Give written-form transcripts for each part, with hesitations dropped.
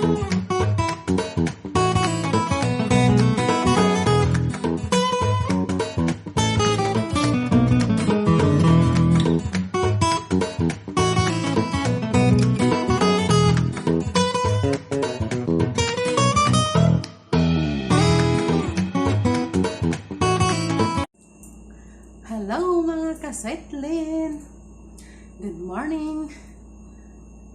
Hello mga kaswetlin! Good morning!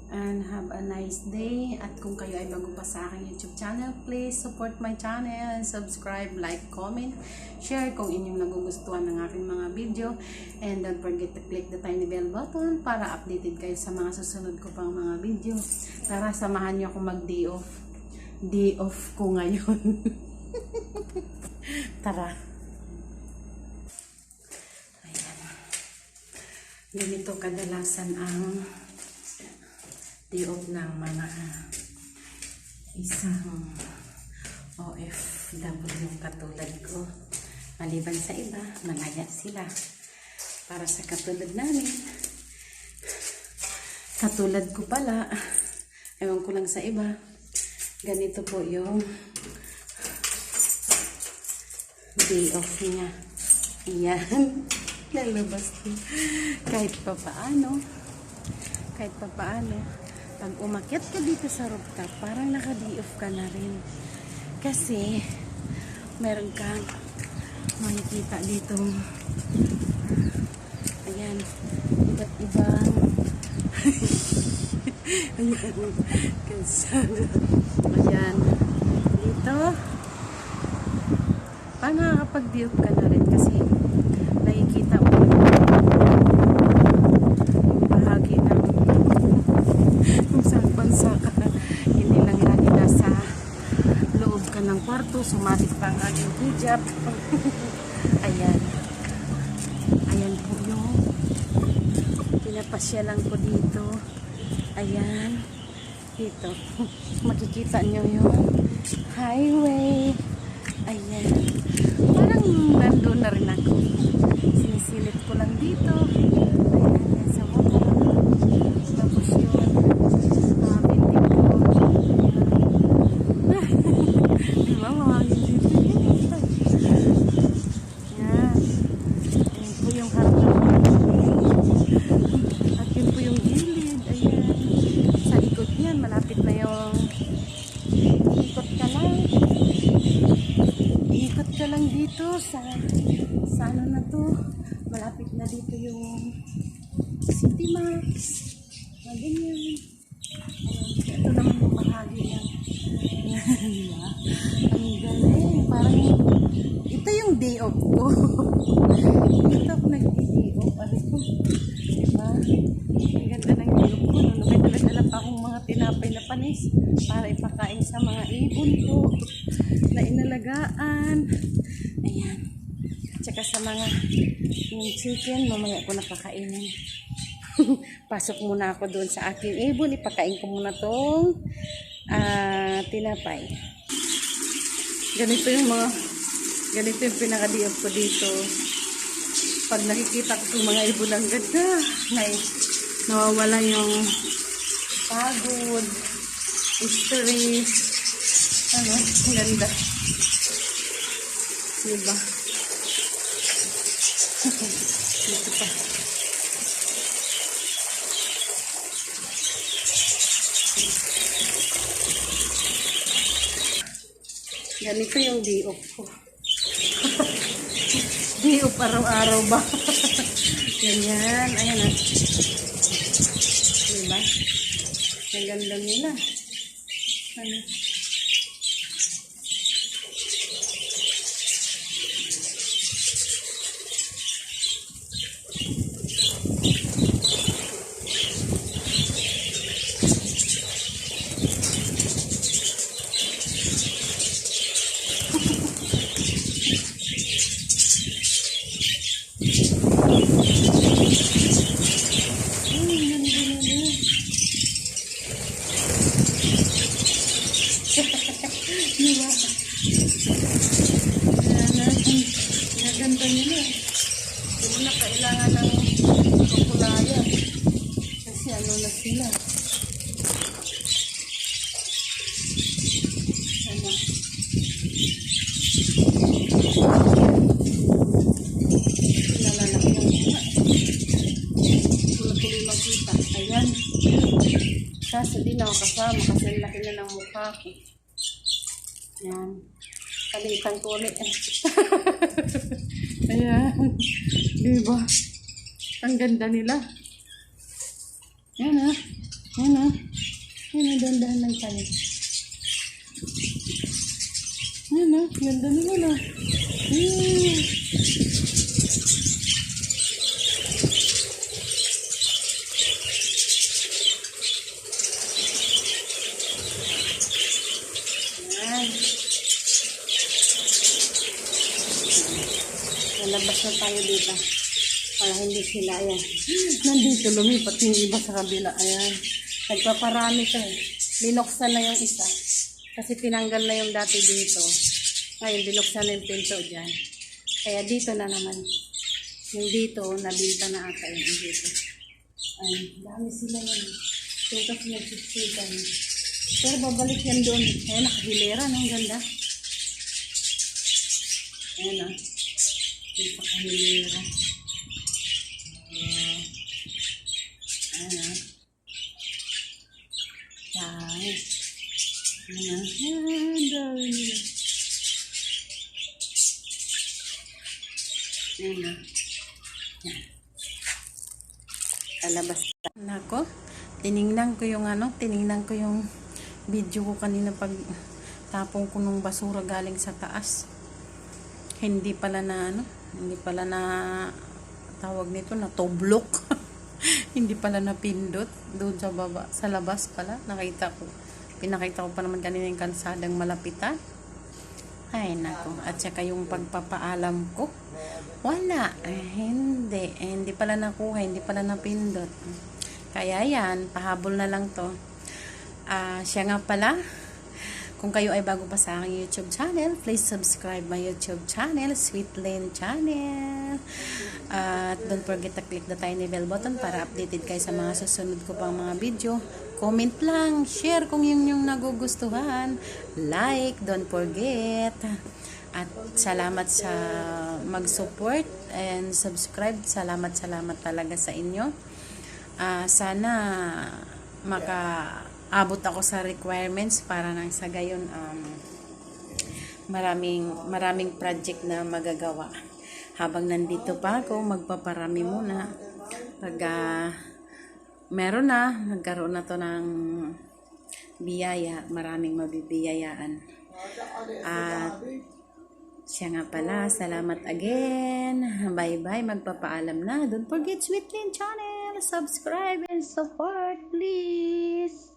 And have a nice day. At kung kayo ay bago pa sa aking YouTube channel, please support my channel. Subscribe, like, comment, share kung inyong nagugustuhan ng aking mga video. And don't forget to click the tiny bell button para updated kayo sa mga susunod ko pang mga video. Tara, samahan niyo ako mag-day off. Day off ko ngayon. Tara. Ganito kadalasan ang day off ng mga isang OFW katulad ko. Maliban sa iba, malaya sila. Para sa katulad namin, katulad ko pala, ewan ko lang sa iba, ganito po yung day off niya. Iyan. Lalabas ko. Kahit pa paano, pag umakyat ka dito sa rooftop, parang naka-day off ka na rin. Kasi, meron kang makikita dito. Ayan, iba't ibang ayan, kalsada. Ayan, dito, parang nakakapag-day off ka na rin kasi nakikita mo yung bahagi ng kung saan bansa ka. Hindi lang lagi nasa loob ka ng kwarto, sumatik pa ang aking hijab. Ayan. Ayan po yung pinapasyalan ko dito. Ayan. Dito. Makikita nyo yung highway. Ayan. Parang nandun na rin ako. Sinisilip ko lang dito. Ayan, sa motor. Tapos yun, pintig ko. Diba, mamangin dito. Ayan. Ayan po yung harap. At yun po yung gilid. Ayan. Sa ikot yan, malapit na yung ikot ka lang. Ikot ka lang dito sa ano na to, malapit na dito yung City Max, na ganyan. Ito naman yung bahagi ng ang galing, parang ito yung day off ko. Ito ako nag-day off, diba? Ang ganda ng day off ko, no? May dala-dala pa akong mga tinapay na panis para ipakain sa mga ibon ko na inalagaan. Ayan. Tsaka sa mga yung chicken, mamaya ko napakainin. Pasok muna ako doon sa aking ibon. Ipakain ko muna tong tinapay. Ganito yung pinaka-day off ko dito. Pag nakikita ko itong mga ibon, ang ganda. Nawawala yung pagod, stress. Ano, ganda. Diba? Dito pa. Ganito yung day off ko. Day off araw-araw ba? Ganyan. Ayan ah. Diba? Ang ganda nila. Ano? Diba? Gaganda nila. Hindi mo na kailangan ng kapulayan. Kasi ano na sila. na ako kasama kasi ang laki na ng mukha ko. Yan. Palitan ko ulit. Ayan. Diba? Ang ganda nila. Yan ha. Yan ha. Yan ha. Dandahan lang tayo. Yan ha. Ganda nila na. Lalabas na tayo dito para hindi sila, ayan, nandito lumipat yung iba sa kabila, ayan, nagpaparami to eh. Binuksan na yung isa kasi tinanggal na yung dati dito, ngayon binuksan na yung pinto dyan, kaya dito na naman yung dito, nabinta na ata yung dito. Ayan, dami sila yun, yung kasi nagsisigan pero babalik yan doon, ayan, nakahilera na, ang ganda, ayan ah. Yung pakahilera. Ayan. Ayan. Ayan. Ayan. Dami nila. Ayan. Alabas. Nako. Tiningnan ko yung video ko kanina pag tapong ko ng basura galing sa taas. Hindi pala na tawag nito na toblok. Hindi pala na pindot doon sa baba, sa labas pala pinakita ko pa naman kanina yung kansadang malapitan. Ay nako, at saka yung pagpapaalam ko wala, hindi pala nakuha, hindi pala napindot. Kaya yan, pahabol na lang to. Siya nga pala, kung kayo ay bago pa sa aking YouTube channel, please subscribe my YouTube channel, Sweet Lane Channel. At don't forget to click the tiny bell button para updated kayo sa mga susunod ko pang mga video. Comment lang, share kung yun yung nagugustuhan. Like, don't forget. At salamat sa mag-support and subscribe. Salamat talaga sa inyo. Sana abot ako sa requirements para nang sa gayon maraming project na magagawa. Habang nandito pa ako, magpaparami muna. Pag nagkaroon na to ng biyaya, maraming mabibiyayaan. At siya nga pala, salamat again. Bye-bye, magpapaalam na. Don't forget Sweet Lane Channel, subscribe and support please.